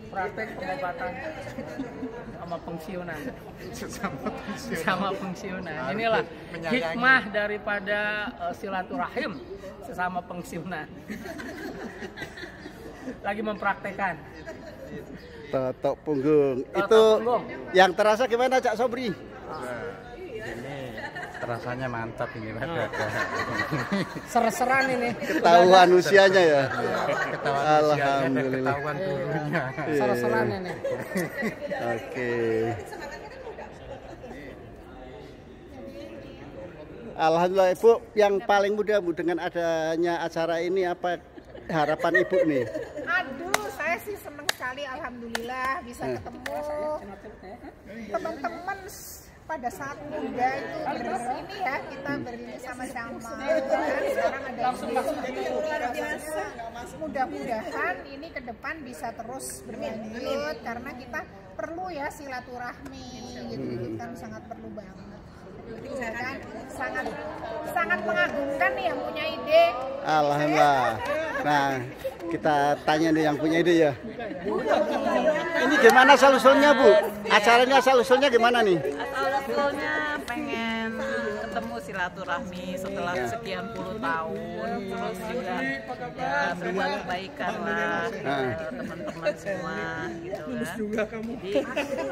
Praktek pengobatan sama pensiunan. Sama pensiunan. Inilah hikmah daripada silaturahim sesama pensiunan. Lagi mempraktekkan. Totok punggung. Itu yang terasa gimana Cak Sobri? Rasanya mantap ini Pak. Ser-seran ini. Ketahuan usianya ya. Ketahuan Alhamdulillah. ketahuan dulunya. Ser-seran ini. Oke. Alhamdulillah Ibu, yang paling mudah Bu dengan adanya acara ini apa harapan Ibu nih? Aduh, saya sih senang sekali, alhamdulillah bisa ketemu teman-teman pada saat muda itu ini ya, kita berdiri sama-sama. Sekarang ada ini luar biasa. Mudah-mudahan ini ke depan bisa terus berlanjut karena kita perlu ya silaturahmi gitu kan, sangat perlu banget. Kan sangat mengagumkan nih yang punya ide. Alhamdulillah. Nah, kita tanya nih yang punya ide ya. Ini gimana asal-usulnya Bu? Acaranya asal-usulnya gimana nih? Asal-usulnya pengen ketemu silaturahmi setelah sekian puluh tahun, terus juga ya berbuat kebaikan lah teman-teman semua gitu kan. Jadi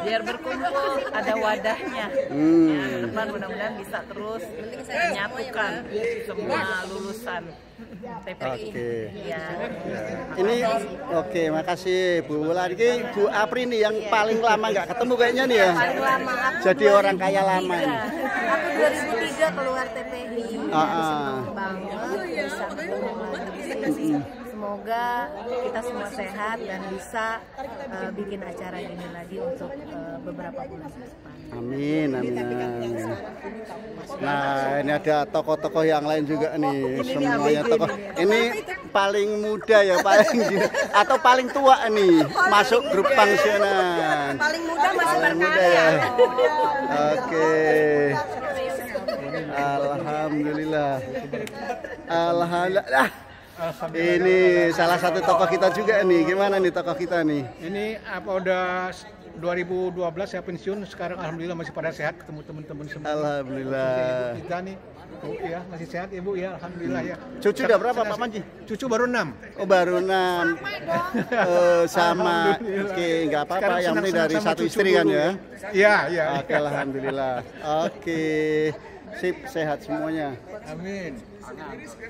biar berkumpul ada wadahnya. Ya, ke depan mudah-mudahan bisa terus menyatukan semua lulusan TPI. Ya. Ini oke, makasih Bu Lari. Bu Apri nih yang paling lama nggak ketemu kayaknya nih ya. Paling lama aku jadi orang kaya lama ini. Aku 2003 keluar TPI. Senang banget bisa ketemu lagi. Semoga kita semua sehat dan bisa bikin acara ini lagi untuk beberapa bulan ke depan. Amin, amin. Nah, ini ada tokoh-tokoh yang lain juga nih, semuanya tokoh. Ini paling muda ya, paling atau paling tua nih, masuk grup pensiunan. Paling muda masih berkarya. Ya. Oke. Alhamdulillah. Alhamdulillah. Ini salah satu tokoh kita juga nih. Gimana nih tokoh kita nih? Ini apa udah 2012 saya pensiun, sekarang alhamdulillah masih pada sehat, ketemu teman-teman semua. Alhamdulillah. Kita nih, ya masih sehat Ibu ya, alhamdulillah ya. Cucu udah berapa Pak Manji? Cucu baru 6. Oh baru 6. Sama. Oke, nggak apa-apa. Yang ini dari satu istri kan ya? Iya, iya. Oke, alhamdulillah. Oke, sip, sehat semuanya. Amin.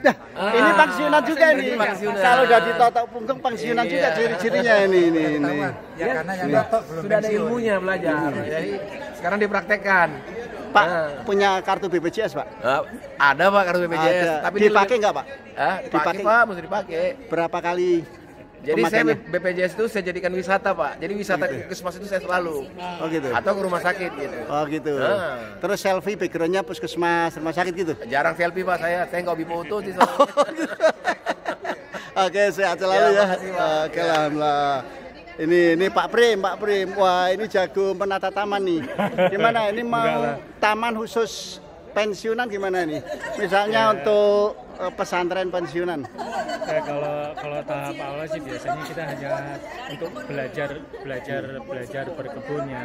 Nah, ini pensiunan juga nih. Kalau udah ditotok punggung pensiunan juga ciri-cirinya ini. Ya karena yang totok belum sudah ada ilmunya belajar. Jadi sekarang dipraktekkan. Pak punya kartu BPJS Pak? Ada Pak kartu BPJS. Ada. Tapi dipakai nggak Pak? Dipakai Pak, mesti dipakai. Berapa kali? Jadi saya BPJS itu saya jadikan wisata Pak. Jadi wisata ke puskesmas itu saya selalu. Oh gitu. Atau ke rumah sakit gitu. Oh gitu. Terus selfie backgroundnya puskesmas, rumah sakit gitu? Jarang selfie Pak saya nggak hobi foto sih. Oke, sehat selalu ya. Oke, alhamdulillah. Ini Pak Prim. Wah, ini jago menata taman nih. Gimana? Ini mau taman khusus pensiunan gimana nih? Misalnya untuk pesantren pensiunan. Ya, kalau tahap awal sih biasanya kita hanya untuk belajar berkebun ya,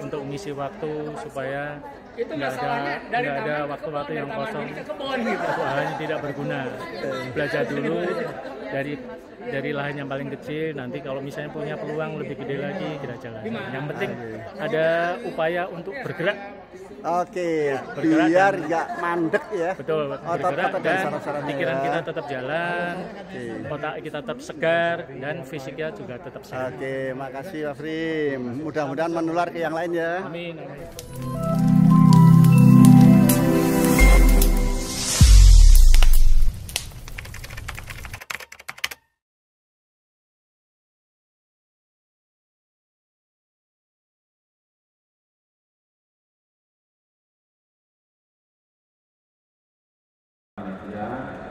untuk mengisi waktu supaya nggak ada waktu-waktu yang kosong, hanya tidak berguna. Belajar dulu dari lahan yang paling kecil, nanti kalau misalnya punya peluang lebih gede lagi kita jalan. Yang penting ada upaya untuk bergerak. Oke, biar nggak mandek ya. Betul, bergerak dan pikiran kita tetap jalan, otak kita tetap segar dan fisiknya juga tetap sehat. Oke, makasih Pak Prim. Mudah-mudahan menular ke yang lain ya. Amin.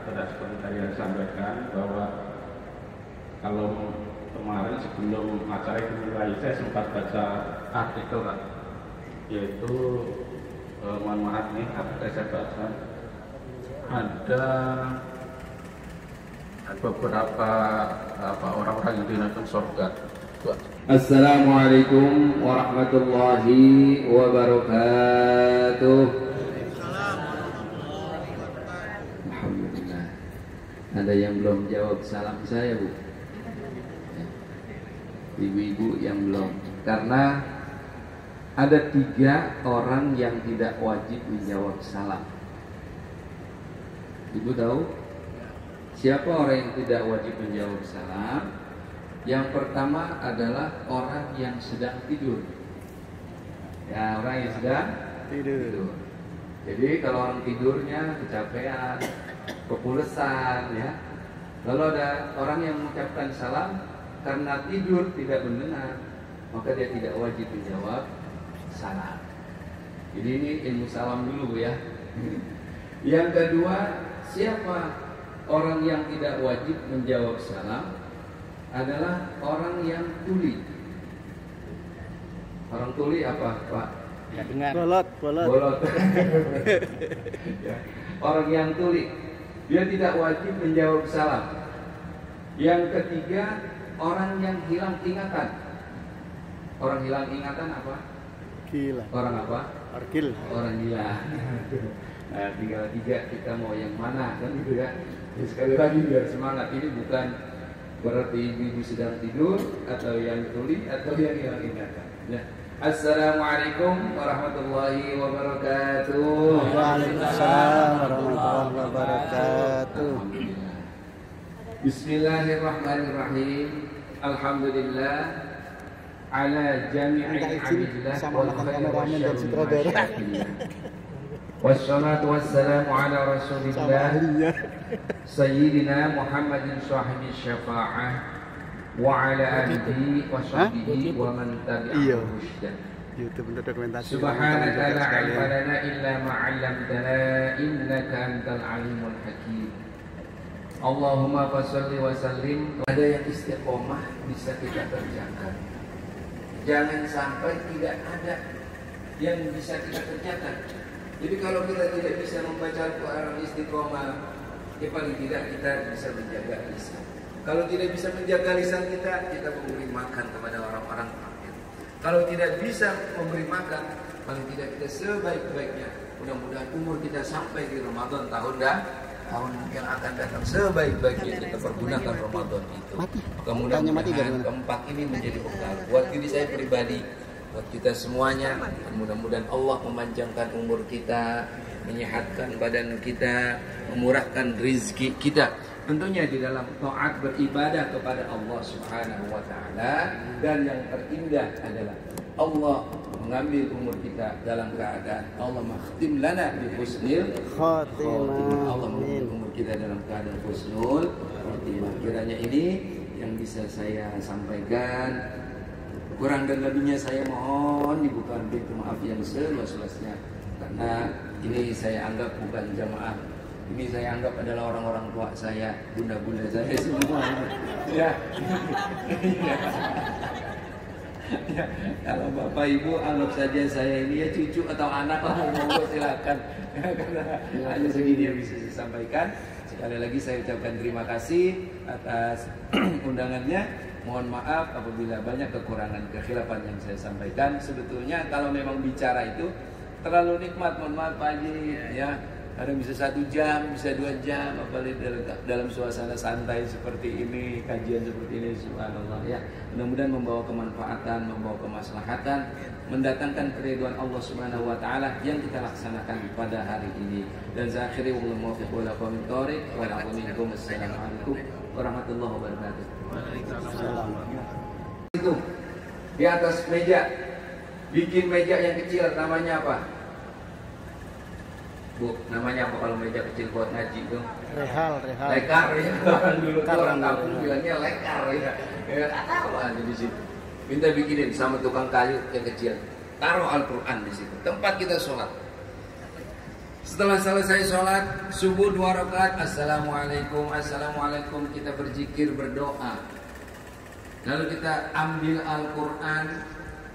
Sudah seperti tadi yang disampaikan bahwa kalau kemarin sebelum acara itu mulai saya sempat baca artikel Pak, yaitu mohon maaf nih artikel saya baca ada beberapa orang-orang yang dinamakan surga. Assalamualaikum warahmatullahi wabarakatuh. Alhamdulillah. Ada yang belum jawab salam saya, Bu? Ibu-ibu yang belum. Karena ada 3 orang yang tidak wajib menjawab salam. Ibu tahu siapa orang yang tidak wajib menjawab salam? Yang pertama adalah orang yang sedang tidur. Ya, orang yang sedang tidur. Jadi kalau orang tidurnya kecapean, kepulesan, ya. Lalu ada orang yang mengucapkan salam karena tidur tidak mendengar, maka dia tidak wajib menjawab salam. Jadi ini ilmu salam dulu ya. Yang kedua, siapa orang yang tidak wajib menjawab salam? Adalah orang yang tuli. Orang tuli apa, Pak? Ya, dengar. Bolot. Ya. Orang yang tuli, dia tidak wajib menjawab salam. Yang ketiga, orang yang hilang ingatan. Orang hilang ingatan apa? Gila. Orang apa? Orgil. Orang gila. Nah, tinggal 3 kita mau yang mana kan gitu ya. Jadi sekali lagi biar semangat, ini bukan berarti ibu sedang tidur atau yang tuli atau yang hilang ingatan. Ya. Assalamualaikum warahmatullahi wabarakatuh. Waalaikumsalam warahmatullahi wabarakatuh. Bismillahirrahmanirrahim. Alhamdulillah ala jami'i amillah wal khair wasyarri. Wassalatu wassalamu ala rasulillah Sayyidina Muhammadin sahibi syafa'ah wa ala alihi wa sahbihi wa man tabi'ahu rusydan. Subhanaka la ilma lana illa ma 'allamtana innaka antal alimul hakim. Allahumma fasholli wa sallim. Ada yang istiqomah bisa kita kerjakan. Jangan sampai tidak ada yang bisa kita kerjakan. Jadi kalau kita tidak bisa membaca Al-Quran istiqomah, ya paling tidak kita bisa menjaga lisan. Kalau tidak bisa menjaga lisan kita memberi makan kepada orang-orang fakir. Kalau tidak bisa memberi makan, paling tidak kita sebaik-baiknya. Mudah-mudahan umur kita sampai di Ramadan tahun yang akan datang, sebaik-baiknya kita pergunakan Ramadan itu. Mudah-mudahan keempat ini menjadi bekal buat diri saya pribadi, buat kita semuanya. Mudah-mudahan Allah memanjangkan umur kita, menyehatkan badan kita, memurahkan rizki kita. Tentunya di dalam taat beribadah kepada Allah Subhanahu wa Ta'ala. Dan yang terindah adalah Allah mengambil umur kita dalam keadaan Allah makhtim lana bi husnil khatimah. Allah mengambil umur kita dalam keadaan husnul khatimah. Kiranya ini yang bisa saya sampaikan. Kurang dan lebihnya saya mohon dibukakan pintu maaf yang seluas-luasnya. Karena ini saya anggap bukan jamaah, ini saya anggap adalah orang-orang tua saya, bunda-bunda saya semua. Ya. Ya. Kalau bapak ibu anggap saja saya ini ya cucu atau anak lah, monggo silakan. Karena hanya segini yang bisa saya sampaikan. Sekali lagi saya ucapkan terima kasih atas undangannya. Mohon maaf apabila banyak kekurangan kekhilafan yang saya sampaikan. Sebetulnya kalau memang bicara itu terlalu nikmat, mohon maaf Pak Haji, ya. Kadang bisa 1 jam, bisa 2 jam, apalagi dalam suasana santai seperti ini, kajian seperti ini, subhanallah ya. Mudah-mudahan membawa kemanfaatan, membawa kemaslahatan, mendatangkan keridhaan Allah Subhanahu wa Ta'ala yang kita laksanakan pada hari ini. Dan saya akhiri wallahu muwaffiq wa lakum min thariq wa lakum assalamualaikum warahmatullahi wabarakatuh. Itu di atas meja, bikin meja yang kecil, namanya apa? Bu, namanya apa kalau meja kecil buat ngaji itu? Lekar ya. Dulu tuh orang kampung bilangnya lekar ya. Ya tahu aja di situ. Minta bikinin sama tukang kayu yang kecil. Taruh Al-Quran di situ. Tempat kita sholat. Setelah selesai sholat subuh 2 rakaat, assalamualaikum, assalamualaikum, kita berzikir, berdoa. Lalu kita ambil Al-Quran,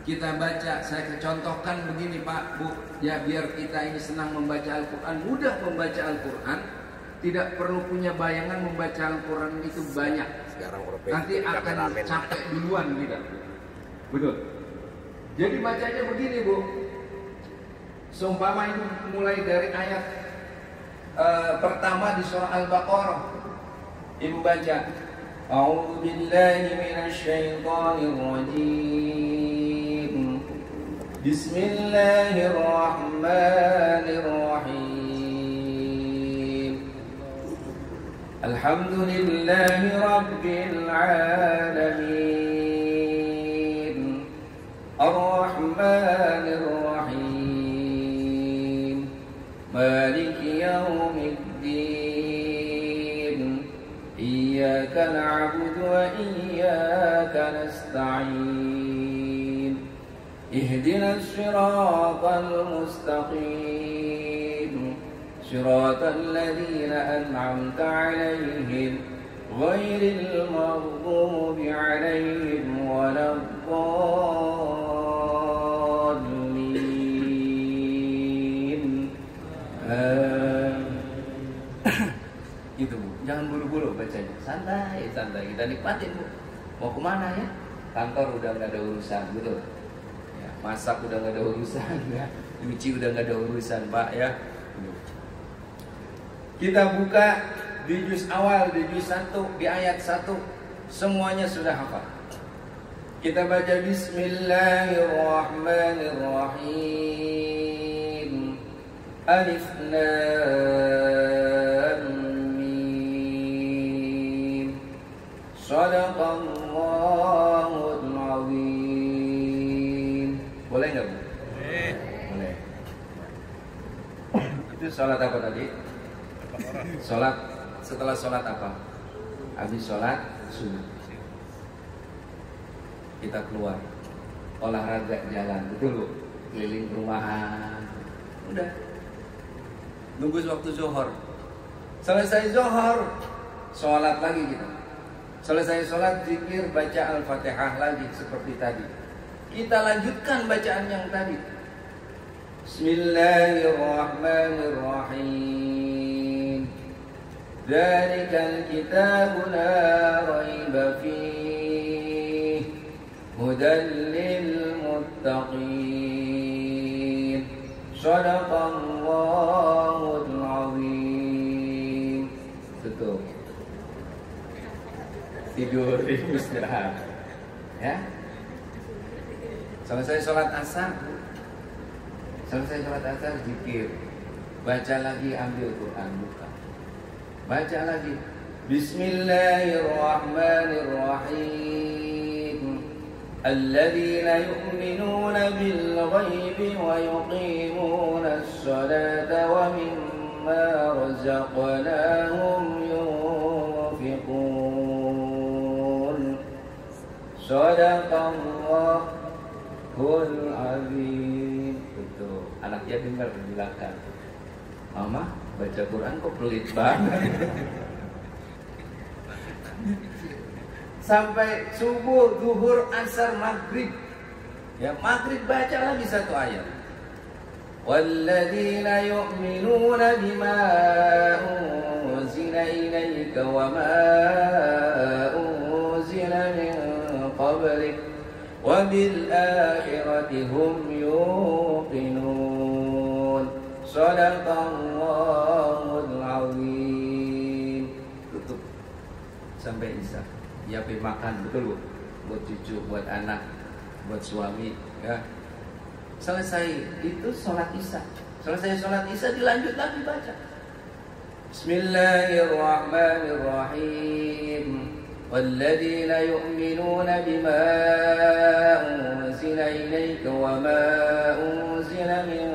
kita baca. Saya contohkan begini Pak, Bu, ya biar kita ini senang membaca Al-Quran, mudah membaca Al-Quran. tidak perlu punya bayangan membaca Al-Quran itu banyak. Nanti akan capek duluan kita. Betul. Jadi bacanya begini, Bu. Seumpama itu mulai dari ayat pertama di surah Al-Baqarah. Ibu baca, A'udzu billahi minasy syaithanir rajim. Bismillahirrahmanirrahim. Alhamdulillahi rabbil alamin. Ar-Rahmanir Rahim. Maliki yaumiddin. Iyyaka na'budu wa iyyaka nasta'in. Ihdinas siratal mustaqim. Siratal ladzina an'amta 'alaihim ghairil maghdubi 'alaihim waladdallin. Itu, Bu. Jangan buru-buru bacanya. Santai, santai. Kita nikmatin, Bu. Mau kemana ya? Kantor udah nggak ada urusan, betul. Ya, masak udah nggak ada urusan, ya. Nyuci udah nggak ada urusan, Pak, ya. Kita buka di juz awal, di juz 1, di ayat 1. Semuanya sudah hafal. Kita baca Bismillahirrahmanirrahim. Alif Lam Mim. Shadaqallahul Azim. Boleh nggak, Bu? Boleh. Itu sholat apa tadi? Sholat, setelah sholat apa? Habis sholat subuh kita keluar olahraga jalan, betul, Bu? Keliling perumahan. Udah nunggu waktu zuhur. Selesai zuhur sholat lagi kita. Selesai sholat zikir, baca Al-Fatihah lagi seperti tadi. Kita lanjutkan bacaan yang tadi. Bismillahirrahmanirrahim. Dzalikal kitabu la raiba fihi hudan lil muttaqin. Shadaqallahul azim. Tutup. Tidur istirahat. Ya. Selesai sholat asar. Selesai sholat asar zikir. Baca lagi, ambil Quran, buka. Baca lagi. Bismillahirrahmanirrahim. Alladzina yu'minuna bil ghaibi wa yuqimuna as-salata wa mimma razaqnahum yunfiqun. Shadaqallahul azim. Betul. Anaknya dengar di belakang. Mama baca Quran kok pelit banget. Sampai subuh, zuhur, asar, maghrib. Ya, maghrib baca lagi satu ayat. Walladzina yu'minuna bima unzila ilaika wa ma unzila min qablik wa bil akhirati hum yuqinun. Shadaqallahul azim. Tutup sampai isya. Nyiapin makan, betul, Bu? Buat cucu, buat anak, buat suami, ya. Selesai itu sholat isya. Selesai sholat isya dilanjut lagi baca. Bismillahirrahmanirrahim. Walladzina yu'minuna bima unzila ilaika wa ma unzila min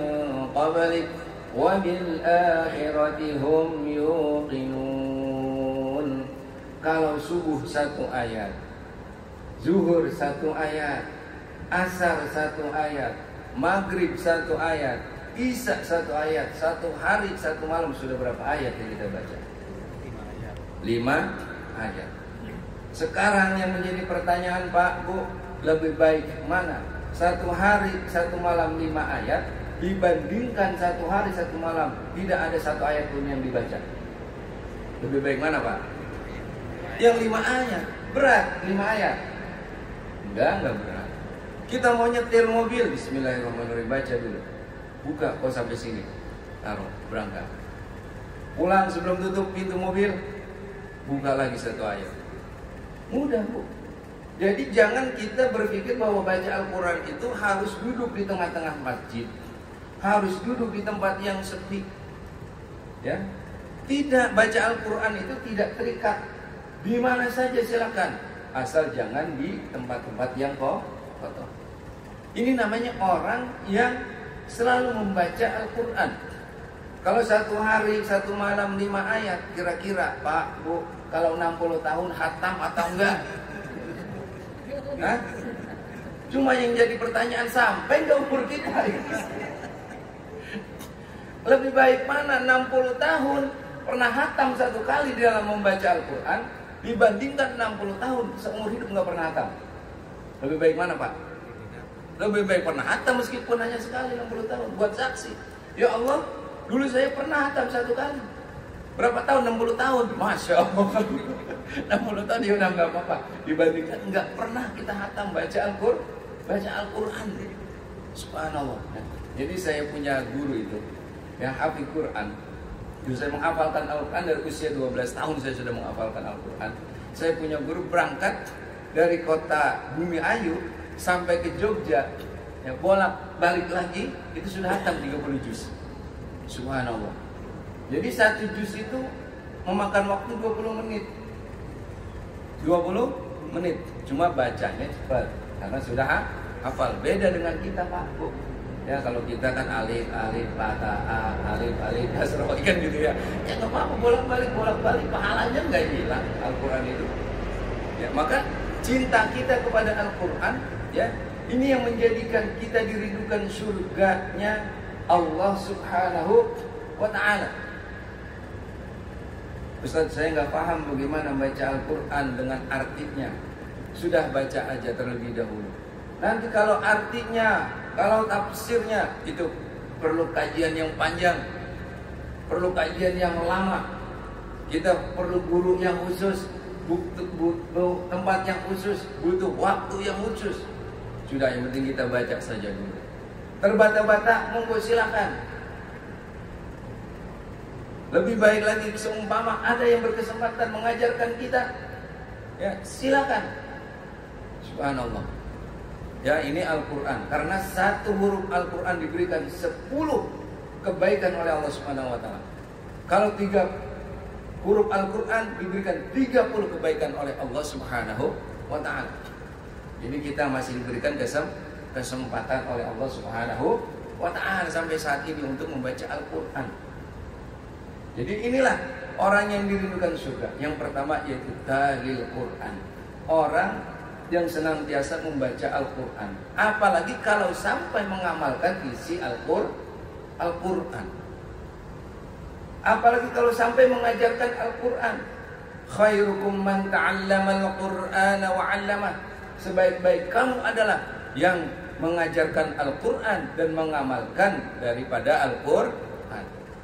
qablik wa bil akhirati hum yuqinun. Kalau subuh satu ayat, zuhur satu ayat, asar satu ayat, maghrib satu ayat, isya satu ayat, satu hari satu malam sudah berapa ayat yang kita baca? 5 ayat. Sekarang yang menjadi pertanyaan, Pak, Bu, lebih baik mana? Satu hari satu malam 5 ayat dibandingkan satu hari satu malam tidak ada satu ayat pun yang dibaca. Lebih baik mana Pak? Yang 5 ayat. Berat 5 ayat? Enggak berat. Kita mau nyetir mobil, bismillahirrahmanirrahim, baca dulu. Buka kok sampai sini. Taruh, berangkat. Pulang sebelum tutup pintu mobil, buka lagi 1 ayat. Mudah Bu. Jadi jangan kita berpikir bahwa baca Al-Quran itu harus duduk di tengah-tengah masjid, harus duduk di tempat yang sepi. Ya, tidak, baca Al-Quran itu tidak terikat. Di mana saja silakan, asal jangan di tempat-tempat yang kotor. Ini namanya orang yang selalu membaca Al-Quran. Kalau 1 hari 1 malam 5 ayat, kira-kira Pak, Bu, kalau 60 tahun hatam atau enggak? Hah? Cuma yang jadi pertanyaan, sampai enggak umur kita? Lebih baik mana 60 tahun pernah hatam 1 kali di dalam membaca Al-Quran dibandingkan 60 tahun seumur hidup enggak pernah hatam? Lebih baik mana Pak? Lebih baik pernah hatam meskipun hanya sekali 60 tahun. Buat saksi, ya Allah, dulu saya pernah hatam 1 kali. Berapa tahun? 60 tahun. Masya Allah. 60 tahun ya udah nggak apa-apa. Dibandingkan nggak pernah kita hatam baca Al-Quran. Subhanallah. Jadi saya punya guru itu yang hafid Quran. Dulu saya menghafalkan Al-Quran dari usia 12 tahun saya sudah menghafalkan Al-Quran. Saya punya guru berangkat dari kota Bumi Ayu sampai ke Jogja, ya bolak balik lagi itu sudah hatam 30 juz. Subhanallah. Jadi 1 juz itu memakan waktu 20 menit. 20 menit. Cuma bacanya cepat karena sudah hafal. Beda dengan kita Pak Bu. Ya kalau kita kan alif fatha alif kasroh kan gitu ya. Ya nggak apa-apa, bolak-balik pahalanya nggak hilang Al-Quran itu. Ya maka cinta kita kepada Al-Quran, ya ini yang menjadikan kita dirindukan surganya Allah Subhanahu wa Ta'ala. Ustaz, saya nggak paham bagaimana baca Al-Quran dengan artinya. Sudah baca aja terlebih dahulu. Nanti kalau artinya, kalau tafsirnya itu perlu kajian yang panjang, perlu kajian yang lama. Kita perlu guru yang khusus, butuh tempat yang khusus, butuh waktu yang khusus. Sudah, yang penting kita baca saja dulu. Terbata-bata, monggo silakan. Lebih baik lagi seumpama ada yang berkesempatan mengajarkan kita, ya silakan. Subhanallah. Ya ini Al-Quran. Karena 1 huruf Al-Quran diberikan 10 kebaikan oleh Allah Subhanahu wa Ta'ala. Kalau 3 huruf Al-Quran diberikan 30 kebaikan oleh Allah Subhanahu wa Ta'ala. Jadi kita masih diberikan kesempatan oleh Allah Subhanahu wa Ta'ala sampai saat ini untuk membaca Al-Quran. Jadi inilah orang yang dirindukan surga. Yang pertama yaitu tahlil Quran. Orang yang senantiasa membaca Al-Quran. Apalagi kalau sampai mengamalkan isi Al-Quran. Apalagi kalau sampai mengajarkan Al-Quran. Khairukum man ta'allama Al-Qur'ana wa 'allamah. Sebaik-baik kamu adalah yang mengajarkan Al-Quran dan mengamalkan daripada Al-Quran.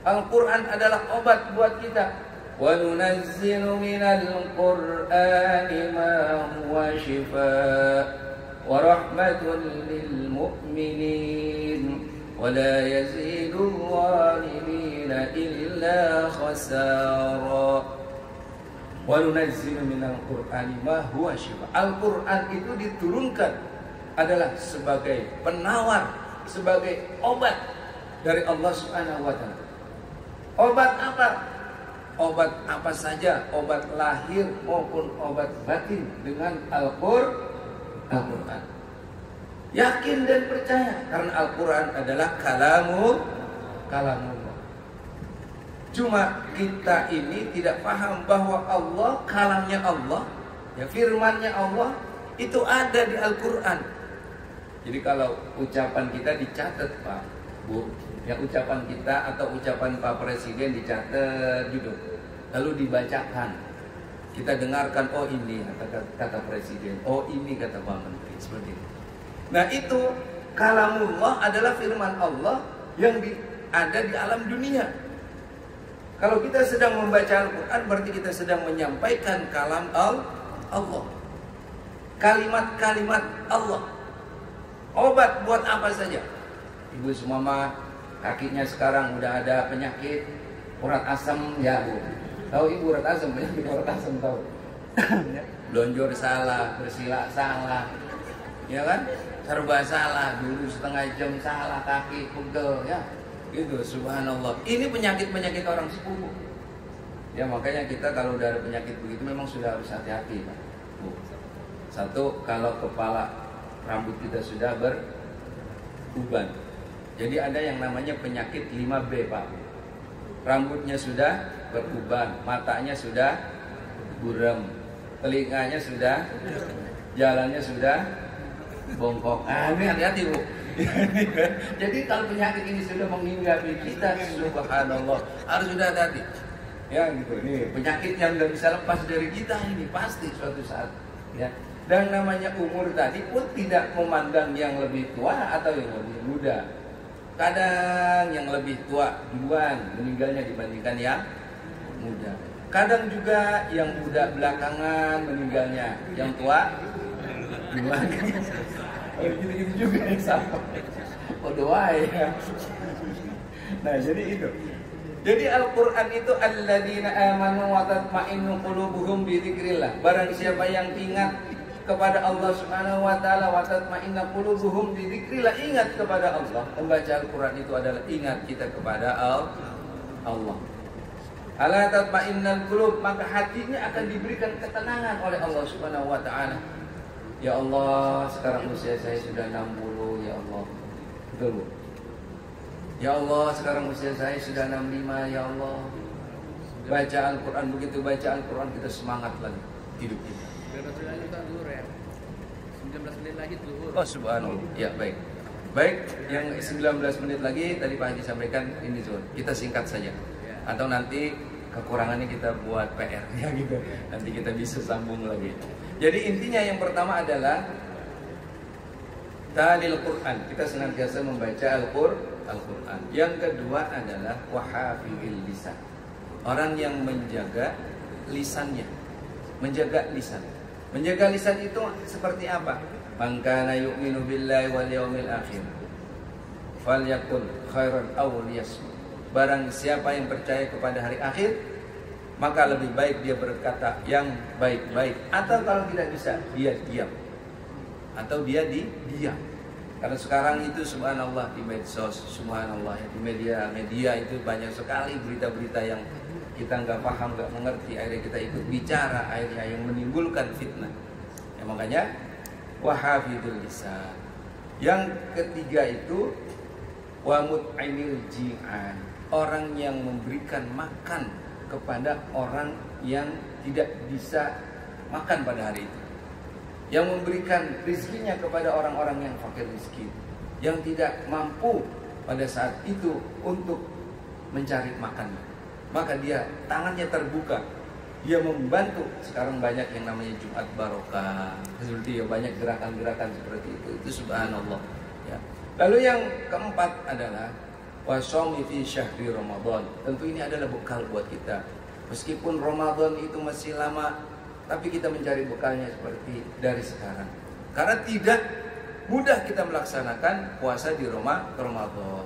Al-Quran adalah obat buat kita. Wa nunazzilu minal Qur'ani ma huwa shifaa wa rahmatun lil mu'minin wa la yazidul zalimina illa khasara. Wa nunazzilu minal Qur'ani ma huwa shifaa. Al-Quran itu diturunkan adalah sebagai penawar, sebagai obat dari Allah Subhanahu wa Ta'ala. Obat apa? Obat apa saja, obat lahir maupun obat batin dengan Al-Quran. Yakin dan percaya karena Al-Quran adalah kalamullah. Cuma kita ini tidak paham bahwa Allah, kalamnya Allah, ya firmannya Allah itu ada di Al-Quran. Jadi kalau ucapan kita dicatat Pak, Bu, ya ucapan kita atau ucapan Pak Presiden dicatat duduk, lalu dibacakan, kita dengarkan, oh ini kata Presiden, oh ini kata Pak Menteri, seperti itu. Nah itu kalamullah adalah firman Allah yang ada di alam dunia. Kalau kita sedang membaca Al-Quran berarti kita sedang menyampaikan kalam Allah, kalimat-kalimat Allah. Obat buat apa saja. Ibu semama kakinya sekarang udah ada penyakit urat asam ya Bu. Tahu Ibu urat asam, penyakit urat asam tahu? Lonjor salah, bersilak salah, ya kan? Serba salah, dulu setengah jam salah, kaki pegel ya. Gitu, subhanallah. Ini penyakit-penyakit orang sepupu. Ya makanya kita kalau udah ada penyakit begitu memang sudah harus hati-hati Pak. Satu, kalau kepala rambut kita sudah beruban. Jadi ada yang namanya penyakit 5B Pak. Rambutnya sudah beruban, matanya sudah buram, telinganya sudah, jalannya sudah bongkok. Ini hati-hati Bu. Jadi kalau penyakit ini sudah menghinggapi kita, subhanallah, harus sudah hati-hati. Ya gitu, ini penyakit yang nggak bisa lepas dari kita ini pasti suatu saat. Ya. Dan namanya umur tadi pun tidak memandang yang lebih tua atau yang lebih muda. Kadang yang lebih tua duluan meninggalnya dibandingkan yang muda. Kadang juga yang muda belakangan meninggalnya, yang tua duluan. Gitu-gitu juga yang sama. Oh doa ya. Nah jadi itu. Jadi Al-Quran itu alladzina amanu wa tatma'innu qulubuhum bi dzikrillah. Barang siapa yang ingat kepada Allah Subhanahu wa taala wa tatma'innu qulubuhum bi dzikrillah, ingat kepada Allah. Membaca Al-Quran itu adalah ingat kita kepada Allah. Ala tatma'innal qulub, maka hatinya akan diberikan ketenangan oleh Allah Subhanahu wa taala. Ya Allah, sekarang usia saya sudah 60, ya Allah. Betul Bu? Ya Allah, sekarang usia saya sudah 65, ya Allah. Baca Al-Quran, begitu baca Al-Quran kita semangat lagi hidup kita. 19 menit zuhur ya. 19 menit lagi zuhur. Oh subhanallah. Ya baik. Baik, yang 19 menit lagi tadi Pak Haji sampaikan ini zuhur. Kita singkat saja. Atau nanti kekurangannya kita buat PR ya gitu. Nanti kita bisa sambung lagi. Jadi intinya yang pertama adalah talil Quran. Kita senantiasa membaca Al-Quran. Yang kedua adalah wahafizil lisan. Orang yang menjaga lisannya. Menjaga lisan. Menjaga lisan itu seperti apa? Man kana yu'minu billahi wal yawmil akhir falyakul khairan aw liyasmut. Barang siapa yang percaya kepada hari akhir, maka lebih baik dia berkata yang baik-baik, atau kalau tidak bisa dia diam, atau dia diam. Karena sekarang itu subhanallah di medsos, subhanallah di media itu banyak sekali berita-berita yang kita nggak paham, nggak mengerti, akhirnya kita ikut bicara, akhirnya yang menimbulkan fitnah. Ya, makanya wahafidul lisan. Yang ketiga itu wa mut'imil ji'an, orang yang memberikan makan kepada orang yang tidak bisa makan pada hari itu, yang memberikan rizkinya kepada orang-orang yang fakir miskin, yang tidak mampu pada saat itu untuk mencari makan, maka dia tangannya terbuka, dia membantu. Sekarang banyak yang namanya Jumat Barokah, seperti ya, banyak gerakan-gerakan seperti itu subhanallah ya. Lalu yang keempat adalah wasawmi fi syahri Ramadan. Tentu ini adalah bekal buat kita. Meskipun Ramadan itu masih lama, tapi kita mencari bekalnya seperti dari sekarang. Karena tidak mudah kita melaksanakan puasa di Ramadan.